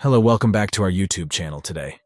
Hello, welcome back to our YouTube channel today.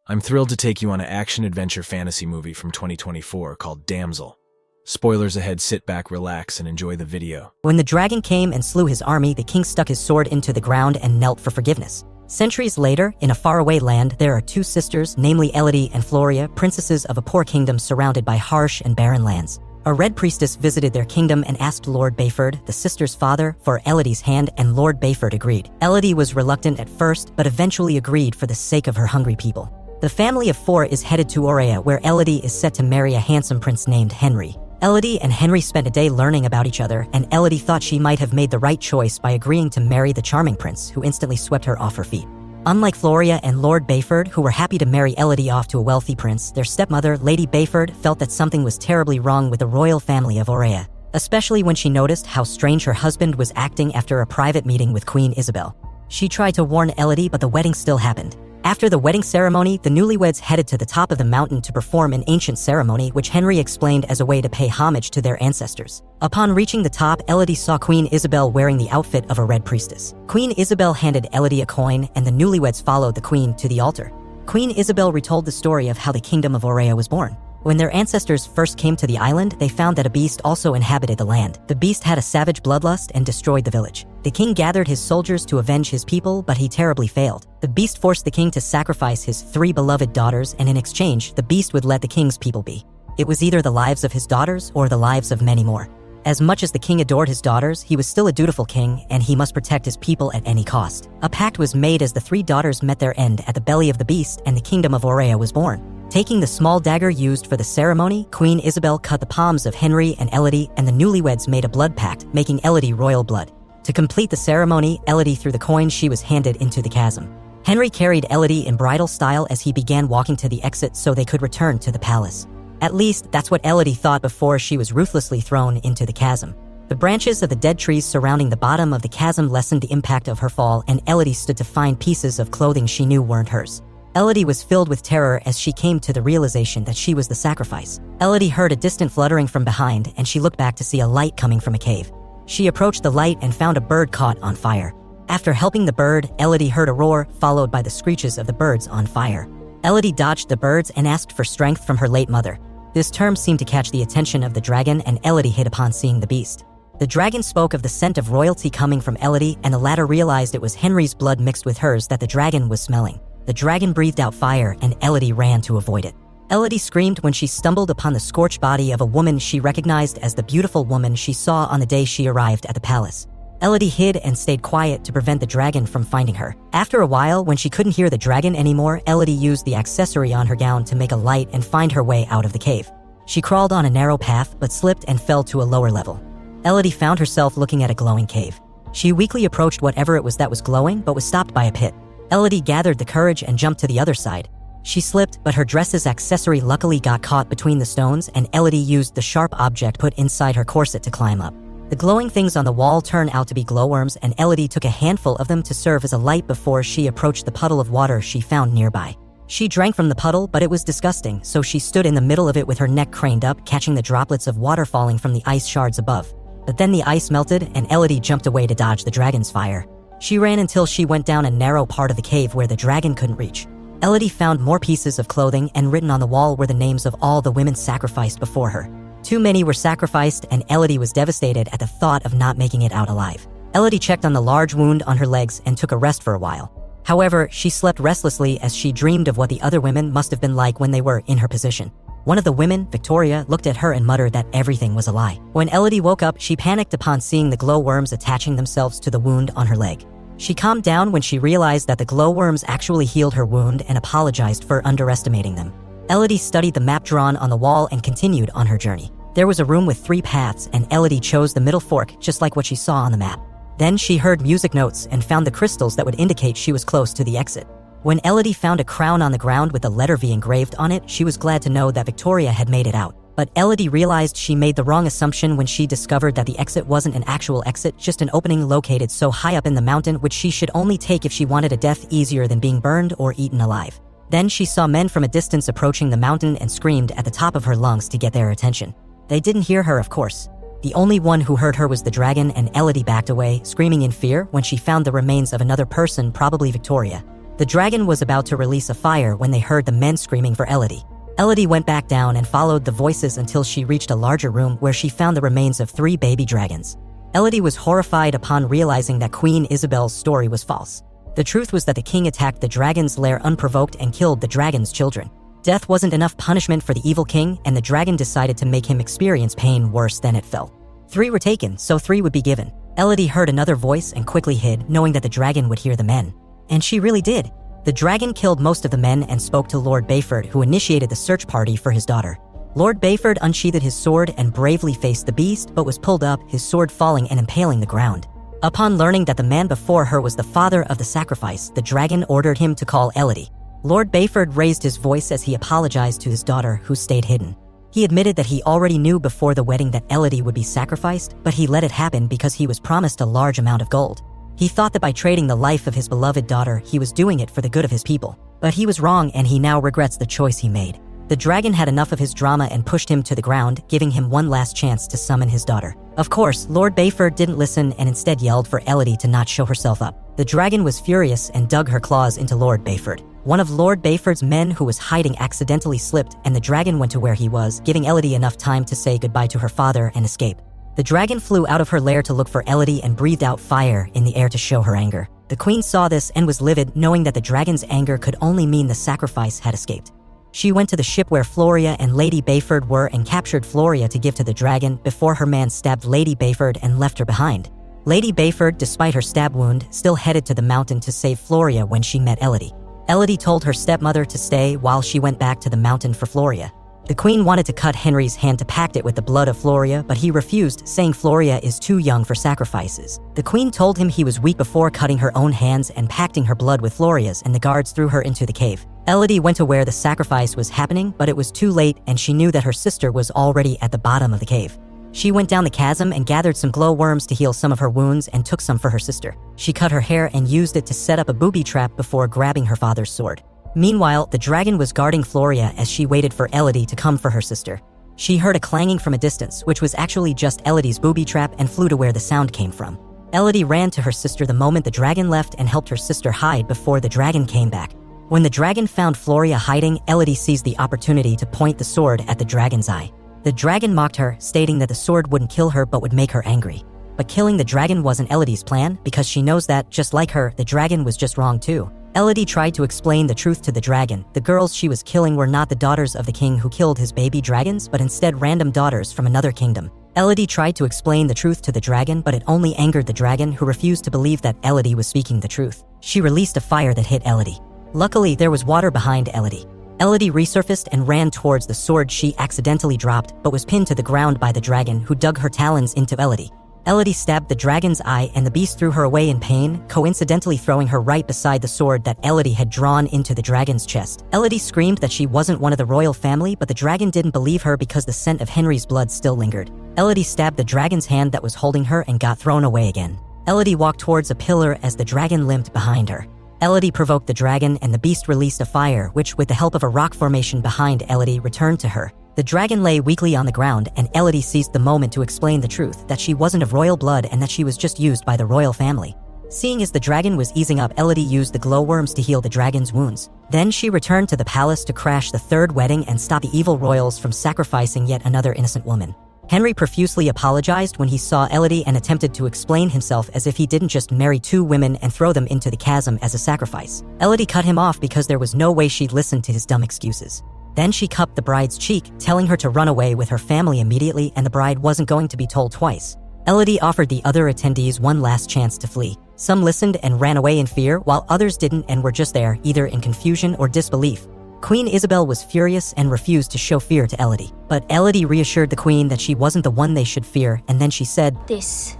I'm thrilled to take you on an action-adventure fantasy movie from 2024 called Damsel. Spoilers ahead, sit back, relax, and enjoy the video. When the dragon came and slew his army, the king stuck his sword into the ground and knelt for forgiveness. Centuries later, in a faraway land, there are two sisters, namely Elodie and Floria, princesses of a poor kingdom surrounded by harsh and barren lands. A red priestess visited their kingdom and asked Lord Bayford, the sisters' father, for Elodie's hand, and Lord Bayford agreed. Elodie was reluctant at first, but eventually agreed for the sake of her hungry people. The family of four is headed to Aurea, where Elodie is set to marry a handsome prince named Henry. Elodie and Henry spent a day learning about each other, and Elodie thought she might have made the right choice by agreeing to marry the charming prince, who instantly swept her off her feet. Unlike Floria and Lord Bayford, who were happy to marry Elodie off to a wealthy prince, their stepmother, Lady Bayford, felt that something was terribly wrong with the royal family of Aurea, especially when she noticed how strange her husband was acting after a private meeting with Queen Isabel. She tried to warn Elodie, but the wedding still happened. After the wedding ceremony, the newlyweds headed to the top of the mountain to perform an ancient ceremony which Henry explained as a way to pay homage to their ancestors. Upon reaching the top, Elodie saw Queen Isabel wearing the outfit of a red priestess. Queen Isabel handed Elodie a coin, and the newlyweds followed the queen to the altar. Queen Isabel retold the story of how the kingdom of Aurea was born. When their ancestors first came to the island, they found that a beast also inhabited the land. The beast had a savage bloodlust and destroyed the village. The king gathered his soldiers to avenge his people, but he terribly failed. The beast forced the king to sacrifice his 3 beloved daughters, and in exchange, the beast would let the king's people be. It was either the lives of his daughters or the lives of many more. As much as the king adored his daughters, he was still a dutiful king, and he must protect his people at any cost. A pact was made as the 3 daughters met their end at the belly of the beast, and the kingdom of Aurea was born. Taking the small dagger used for the ceremony, Queen Isabel cut the palms of Henry and Elodie, and the newlyweds made a blood pact, making Elodie royal blood. To complete the ceremony, Elodie threw the coin she was handed into the chasm. Henry carried Elodie in bridal style as he began walking to the exit so they could return to the palace. At least, that's what Elodie thought before she was ruthlessly thrown into the chasm. The branches of the dead trees surrounding the bottom of the chasm lessened the impact of her fall, and Elodie stood to find pieces of clothing she knew weren't hers. Elodie was filled with terror as she came to the realization that she was the sacrifice. Elodie heard a distant fluttering from behind, and she looked back to see a light coming from a cave. She approached the light and found a bird caught on fire. After helping the bird, Elodie heard a roar, followed by the screeches of the birds on fire. Elodie dodged the birds and asked for strength from her late mother. This term seemed to catch the attention of the dragon, and Elodie hid upon seeing the beast. The dragon spoke of the scent of royalty coming from Elodie, and the latter realized it was Henry's blood mixed with hers that the dragon was smelling. The dragon breathed out fire, and Elodie ran to avoid it. Elodie screamed when she stumbled upon the scorched body of a woman she recognized as the beautiful woman she saw on the day she arrived at the palace. Elodie hid and stayed quiet to prevent the dragon from finding her. After a while, when she couldn't hear the dragon anymore, Elodie used the accessory on her gown to make a light and find her way out of the cave. She crawled on a narrow path, but slipped and fell to a lower level. Elodie found herself looking at a glowing cave. She weakly approached whatever it was that was glowing, but was stopped by a pit. Elodie gathered the courage and jumped to the other side. She slipped, but her dress's accessory luckily got caught between the stones, and Elodie used the sharp object put inside her corset to climb up. The glowing things on the wall turned out to be glowworms, and Elodie took a handful of them to serve as a light before she approached the puddle of water she found nearby. She drank from the puddle, but it was disgusting, so she stood in the middle of it with her neck craned up, catching the droplets of water falling from the ice shards above. But then the ice melted, and Elodie jumped away to dodge the dragon's fire. She ran until she went down a narrow part of the cave where the dragon couldn't reach. Elodie found more pieces of clothing, and written on the wall were the names of all the women sacrificed before her. Too many were sacrificed, and Elodie was devastated at the thought of not making it out alive. Elodie checked on the large wound on her legs and took a rest for a while. However, she slept restlessly as she dreamed of what the other women must have been like when they were in her position. One of the women, Victoria, looked at her and muttered that everything was a lie. When Elodie woke up, she panicked upon seeing the glowworms attaching themselves to the wound on her leg. She calmed down when she realized that the glowworms actually healed her wound and apologized for underestimating them. Elodie studied the map drawn on the wall and continued on her journey. There was a room with 3 paths, and Elodie chose the middle fork, just like what she saw on the map. Then she heard music notes and found the crystals that would indicate she was close to the exit. When Elodie found a crown on the ground with the letter V engraved on it, she was glad to know that Victoria had made it out. But Elodie realized she made the wrong assumption when she discovered that the exit wasn't an actual exit, just an opening located so high up in the mountain, which she should only take if she wanted a death easier than being burned or eaten alive. Then she saw men from a distance approaching the mountain and screamed at the top of her lungs to get their attention. They didn't hear her, of course. The only one who heard her was the dragon, and Elodie backed away, screaming in fear when she found the remains of another person, probably Victoria. The dragon was about to release a fire when they heard the men screaming for Elodie. Elodie went back down and followed the voices until she reached a larger room where she found the remains of 3 baby dragons. Elodie was horrified upon realizing that Queen Isabel's story was false. The truth was that the king attacked the dragon's lair unprovoked and killed the dragon's children. Death wasn't enough punishment for the evil king, and the dragon decided to make him experience pain worse than it felt. 3 were taken, so 3 would be given. Elodie heard another voice and quickly hid, knowing that the dragon would hear the men. And she really did. The dragon killed most of the men and spoke to Lord Bayford, who initiated the search party for his daughter. Lord Bayford unsheathed his sword and bravely faced the beast, but was pulled up, his sword falling and impaling the ground. Upon learning that the man before her was the father of the sacrifice, the dragon ordered him to call Elodie. Lord Bayford raised his voice as he apologized to his daughter, who stayed hidden. He admitted that he already knew before the wedding that Elodie would be sacrificed, but he let it happen because he was promised a large amount of gold. He thought that by trading the life of his beloved daughter, he was doing it for the good of his people. But he was wrong, and he now regrets the choice he made. The dragon had enough of his drama and pushed him to the ground, giving him one last chance to summon his daughter. Of course, Lord Bayford didn't listen and instead yelled for Elodie to not show herself up. The dragon was furious and dug her claws into Lord Bayford. One of Lord Bayford's men who was hiding accidentally slipped, and the dragon went to where he was, giving Elodie enough time to say goodbye to her father and escape. The dragon flew out of her lair to look for Elodie and breathed out fire in the air to show her anger. The queen saw this and was livid, knowing that the dragon's anger could only mean the sacrifice had escaped. She went to the ship where Floria and Lady Bayford were and captured Floria to give to the dragon before her man stabbed Lady Bayford and left her behind. Lady Bayford, despite her stab wound, still headed to the mountain to save Floria when she met Elodie. Elodie told her stepmother to stay while she went back to the mountain for Floria. The queen wanted to cut Henry's hand to pact it with the blood of Floria, but he refused, saying Floria is too young for sacrifices. The queen told him he was weak before cutting her own hands and pacting her blood with Floria's, and the guards threw her into the cave. Elodie went to where the sacrifice was happening, but it was too late, and she knew that her sister was already at the bottom of the cave. She went down the chasm and gathered some glowworms to heal some of her wounds and took some for her sister. She cut her hair and used it to set up a booby trap before grabbing her father's sword. Meanwhile, the dragon was guarding Floria as she waited for Elodie to come for her sister. She heard a clanging from a distance, which was actually just Elodie's booby trap, and flew to where the sound came from. Elodie ran to her sister the moment the dragon left and helped her sister hide before the dragon came back. When the dragon found Floria hiding, Elodie seized the opportunity to point the sword at the dragon's eye. The dragon mocked her, stating that the sword wouldn't kill her but would make her angry. But killing the dragon wasn't Elodie's plan, because she knows that, just like her, the dragon was just wrong too. Elodie tried to explain the truth to the dragon. The girls she was killing were not the daughters of the king who killed his baby dragons, but instead random daughters from another kingdom. Elodie tried to explain the truth to the dragon, but it only angered the dragon, who refused to believe that Elodie was speaking the truth. She released a fire that hit Elodie. Luckily, there was water behind Elodie. Elodie resurfaced and ran towards the sword she accidentally dropped, but was pinned to the ground by the dragon, who dug her talons into Elodie. Elodie stabbed the dragon's eye, and the beast threw her away in pain, coincidentally throwing her right beside the sword that Elodie had drawn into the dragon's chest. Elodie screamed that she wasn't one of the royal family, but the dragon didn't believe her because the scent of Henry's blood still lingered. Elodie stabbed the dragon's hand that was holding her and got thrown away again. Elodie walked towards a pillar as the dragon limped behind her. Elodie provoked the dragon, and the beast released a fire, which, with the help of a rock formation behind Elodie, returned to her. The dragon lay weakly on the ground, and Elodie seized the moment to explain the truth, that she wasn't of royal blood and that she was just used by the royal family. Seeing as the dragon was easing up, Elodie used the glowworms to heal the dragon's wounds. Then she returned to the palace to crash the third wedding and stop the evil royals from sacrificing yet another innocent woman. Henry profusely apologized when he saw Elodie and attempted to explain himself as if he didn't just marry 2 women and throw them into the chasm as a sacrifice. Elodie cut him off because there was no way she'd listen to his dumb excuses. Then she cupped the bride's cheek, telling her to run away with her family immediately, and the bride wasn't going to be told twice. Elodie offered the other attendees one last chance to flee. Some listened and ran away in fear, while others didn't and were just there, either in confusion or disbelief. Queen Isabel was furious and refused to show fear to Elodie. But Elodie reassured the queen that she wasn't the one they should fear, and then she said, "This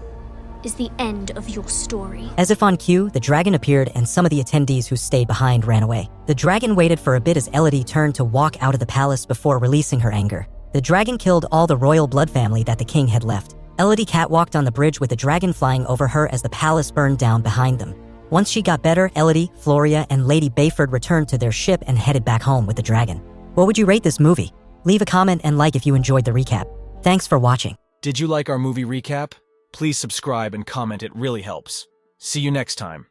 is the end of your story." As if on cue, the dragon appeared and some of the attendees who stayed behind ran away. The dragon waited for a bit as Elodie turned to walk out of the palace before releasing her anger. The dragon killed all the royal blood family that the king had left. Elodie catwalked on the bridge with the dragon flying over her as the palace burned down behind them. Once she got better, Elodie, Floria, and Lady Bayford returned to their ship and headed back home with the dragon. What would you rate this movie? Leave a comment and like if you enjoyed the recap. Thanks for watching. Did you like our movie recap? Please subscribe and comment, it really helps. See you next time.